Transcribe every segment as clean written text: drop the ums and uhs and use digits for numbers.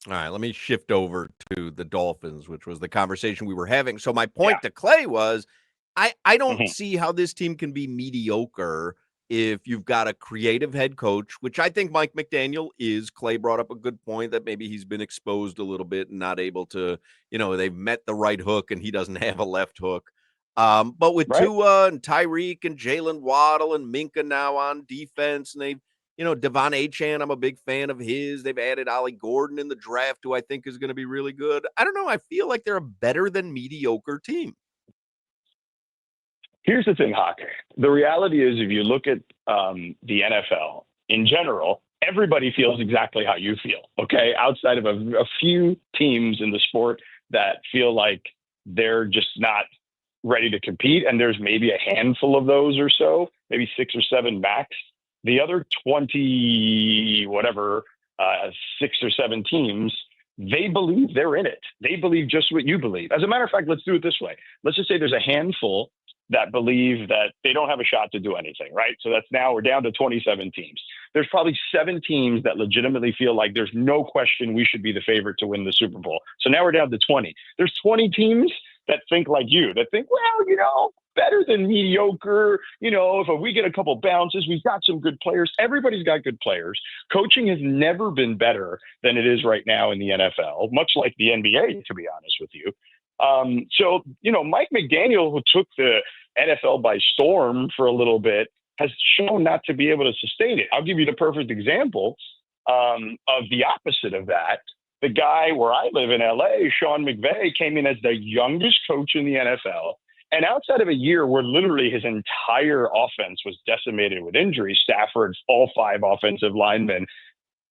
All right, let me shift over to the Dolphins, which was the conversation we were having. So my Yeah. point to Clay was I don't Hmm. see how this team can be mediocre if you've got a creative head coach, which I think Mike McDaniel is. Clay brought up a good point that maybe he's been exposed a little bit and not able to, they've met the right hook and he doesn't have a left hook. But with Right. Tua and Tyreek and Jalen Waddle and Minka now on defense, and they've Devon Achan, I'm a big fan of his. They've added Ollie Gordon in the draft, who I think is going to be really good. I don't know. I feel like they're a better than mediocre team. Here's the thing, Hawk. The reality is, if you look at the NFL in general, everybody feels exactly how you feel. Okay, outside of a few teams in the sport that feel like they're just not ready to compete, and there's maybe a handful of those or so, maybe 6 or 7 max. The other 20, whatever, 6 or 7 teams, they believe they're in it. They believe just what you believe. As a matter of fact, let's do it this way. Let's just say there's a handful that believe that they don't have a shot to do anything, right? So that's now we're down to 27 teams. There's probably 7 teams that legitimately feel like there's no question we should be the favorite to win the Super Bowl. So now we're down to 20. There's 20 teams that think like you, that think, well, better than mediocre. If we get a couple bounces, we've got some good players. Everybody's got good players. Coaching has never been better than it is right now in the NFL, much like the NBA, to be honest with you. Mike McDaniel, who took the NFL by storm for a little bit, has shown not to be able to sustain it. I'll give you the perfect example of the opposite of that. The guy where I live in LA, Sean McVay, came in as the youngest coach in the NFL. And outside of a year where literally his entire offense was decimated with injuries, Stafford, all 5 offensive linemen,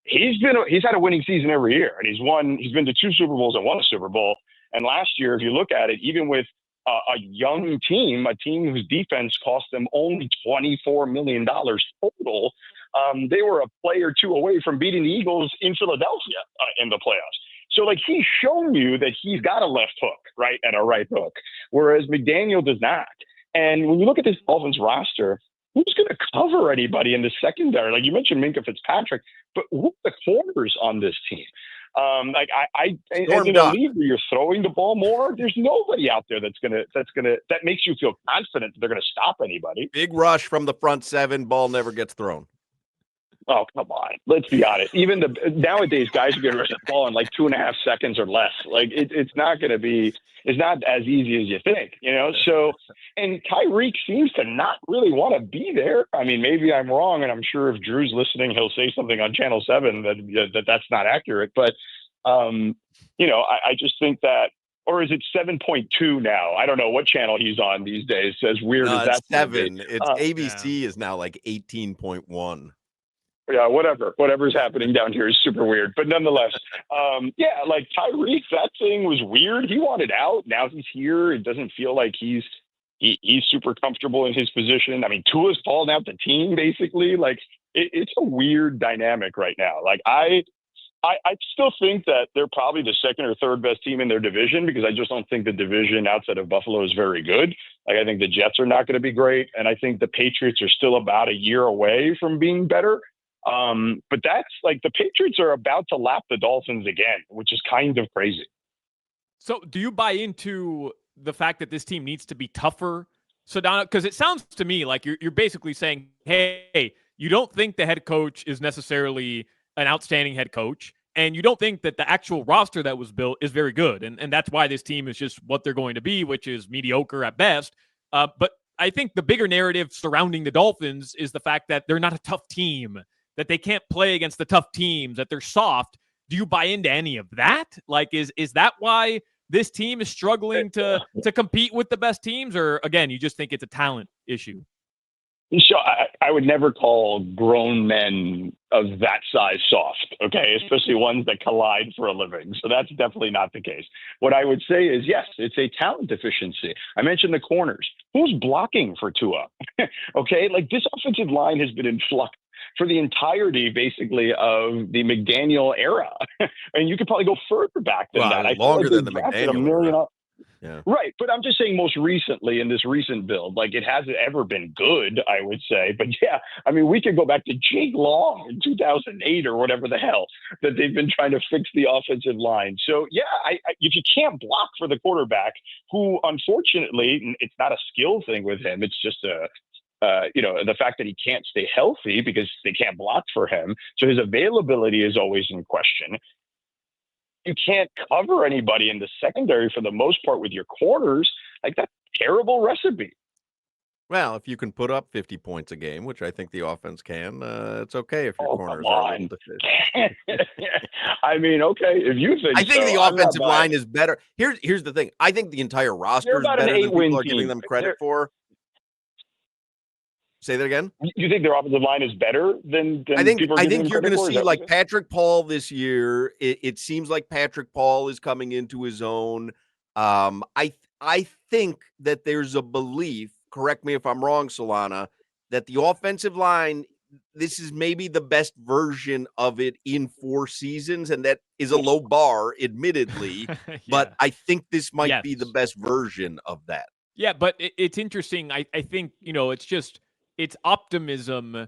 he's had a winning season every year, and he's been to 2 Super Bowls and won a Super Bowl. And last year, if you look at it, even with a young team, a team whose defense cost them only $24 million total, they were a play or 2 away from beating the Eagles in Philadelphia in the playoffs. So, he's shown you that he's got a left hook, right, and a right hook, whereas McDaniel does not. And when you look at this Dolphins roster, who's going to cover anybody in the secondary? Like you mentioned, Minka Fitzpatrick, but who are the corners on this team? As in a league where you're throwing the ball more, there's nobody out there that makes you feel confident that they're gonna stop anybody. Big rush from the front 7, ball never gets thrown. Oh, come on. Let's be honest. Even nowadays, guys are getting rid of the ball in like 2.5 seconds or less. It's not as easy as you think, So, and Tyreek seems to not really want to be there. I mean, maybe I'm wrong, and I'm sure if Drew's listening, he'll say something on Channel 7 that's not accurate. But, I just think that, or is it 7.2 now? I don't know what channel he's on these days. As weird as It's that's going to be. 7. It's ABC is now like 18.1. Yeah, whatever's happening down here is super weird. But nonetheless, like Tyreek, that thing was weird. He wanted out. Now he's here. It doesn't feel like he's super comfortable in his position. I mean, Tua's falling out the team, basically. It's a weird dynamic right now. I still think that they're probably the second or third best team in their division, because I just don't think the division outside of Buffalo is very good. I think the Jets are not going to be great. And I think the Patriots are still about a year away from being better. But that's the Patriots are about to lap the Dolphins again, which is kind of crazy. So do you buy into the fact that this team needs to be tougher, Sedano? Because it sounds to me like you're basically saying, hey, you don't think the head coach is necessarily an outstanding head coach, and you don't think that the actual roster that was built is very good. And that's why this team is just what they're going to be, which is mediocre at best. But I think the bigger narrative surrounding the Dolphins is the fact that they're not a tough team, that they can't play against the tough teams, that they're soft. Do you buy into any of that? Is that why this team is struggling to compete with the best teams? Or again, you just think it's a talent issue? So I would never call grown men of that size soft, okay, especially ones that collide for a living. So that's definitely not the case. What I would say is, yes, it's a talent deficiency. I mentioned the corners. Who's blocking for Tua? Okay, this offensive line has been in flux for the entirety, basically, of the McDaniel era. And you could probably go further back than that. Longer than the McDaniel era. Yeah. Right. But I'm just saying most recently in this recent build, like it hasn't ever been good, I would say. But yeah, I mean, we could go back to Jake Long in 2008 or whatever the hell that they've been trying to fix the offensive line. So yeah, if you can't block for the quarterback, who unfortunately, it's not a skill thing with him, it's just the fact that he can't stay healthy because they can't block for him. So his availability is always in question. You can't cover anybody in the secondary for the most part with your corners. Like, that's a terrible recipe. Well, if you can put up 50 points a game, which I think the offense can, it's okay if your corners come are a on. little deficient. I mean, okay, if you think I think so, the I'm not offensive line is better. Here's the thing. I think the entire They're roster is about an better than 8-win people are giving team. them credit for. Say that again? You think their offensive line is better than I think people are giving them you're credit going to for? see like Patrick Paul this year. It seems like Patrick Paul is coming into his own. I think that there's a belief, correct me if I'm wrong, Solana, that the offensive line, this is maybe the best version of it in 4 seasons, and that is a low bar, admittedly. Yeah. But I think this might be the Yes. best version of that. Yeah, but it's interesting. I think, it's optimism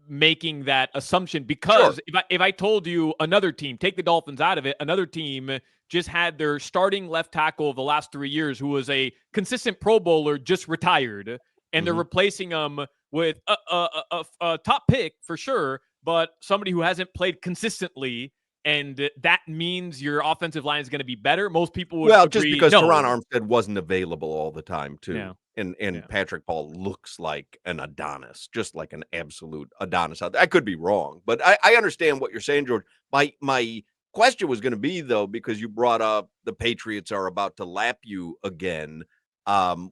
making that assumption, because Sure. if I told you another team, take the Dolphins out of it, another team just had their starting left tackle of the last 3 years, who was a consistent Pro Bowler, just retired, and they're replacing him with a top pick for sure, but somebody who hasn't played consistently, and that means your offensive line is going to be better. Most people would agree, just because no. Teron Armstead wasn't available all the time, too. Yeah. And Yeah. Patrick Paul looks like an Adonis, just like an absolute Adonis out there. I could be wrong, but I understand what you're saying, George. My question was going to be, though, because you brought up the Patriots are about to lap you again.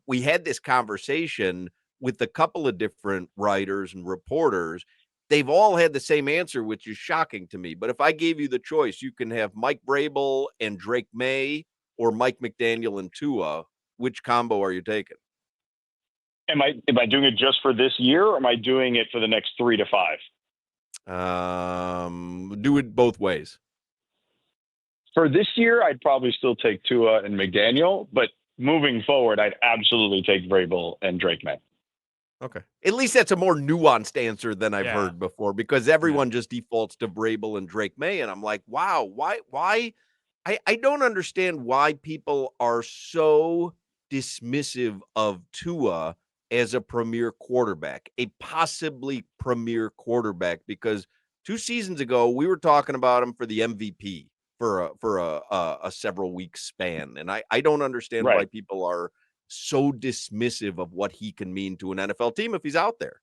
We had this conversation with a couple of different writers and reporters. They've all had the same answer, which is shocking to me. But if I gave you the choice, you can have Mike Vrabel and Drake May, or Mike McDaniel and Tua. Which combo are you taking? Am I doing it just for this year, or am I doing it for the next 3 to 5? Do it both ways. For this year, I'd probably still take Tua and McDaniel, but moving forward, I'd absolutely take Vrabel and Drake May. Okay. At least that's a more nuanced answer than I've heard before, because everyone just defaults to Vrabel and Drake May. And I'm like, wow, why? I don't understand why people are so dismissive of Tua as a premier quarterback, a possibly premier quarterback, because 2 seasons ago, we were talking about him for the MVP for a several week span. And I don't understand why people are so dismissive of what he can mean to an NFL team if he's out there.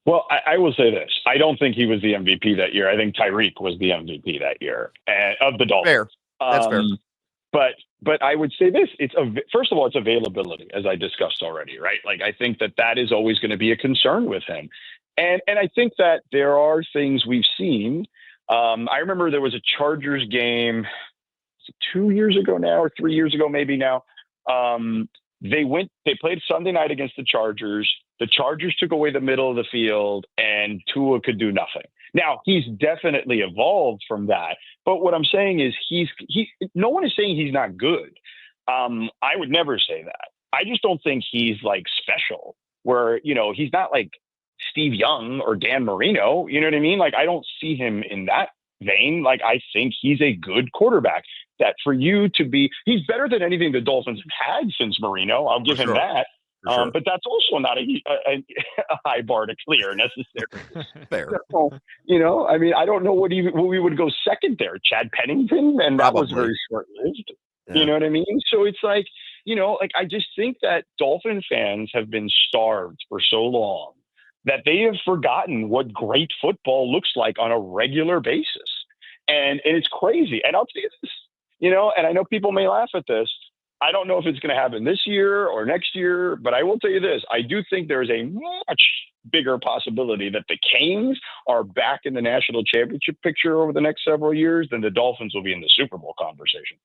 Well, I will say this. I don't think he was the MVP that year. I think Tyreek was the MVP that year of the Dolphins. Fair. That's fair. But I would say this. First of all, it's availability, as I discussed already, right? Like, I think that is always going to be a concern with him. And I think that there are things we've seen. I remember there was a Chargers game 2 years ago now, or 3 years ago, maybe now. They played Sunday night against the Chargers. The Chargers took away the middle of the field, and Tua could do nothing. Now, he's definitely evolved from that. But what I'm saying is no one is saying he's not good. I would never say that. I just don't think he's like special, where, he's not like Steve Young or Dan Marino. You know what I mean? Like, I don't see him in that vein. Like, I think he's a good quarterback. That for you to be, he's better than anything the Dolphins have had since Marino. I'll give him that. Sure. But that's also not a high bar to clear necessarily. Fair. So, I mean, I don't know what we would go second there. Chad Pennington, and that was very short-lived. Yeah. You know what I mean? So it's like, I just think that Dolphin fans have been starved for so long that they have forgotten what great football looks like on a regular basis. And it's crazy. And I'll tell you this, and I know people may laugh at this. I don't know if it's going to happen this year or next year, but I will tell you this. I do think there's a much bigger possibility that the Canes are back in the national championship picture over the next several years than the Dolphins will be in the Super Bowl conversation.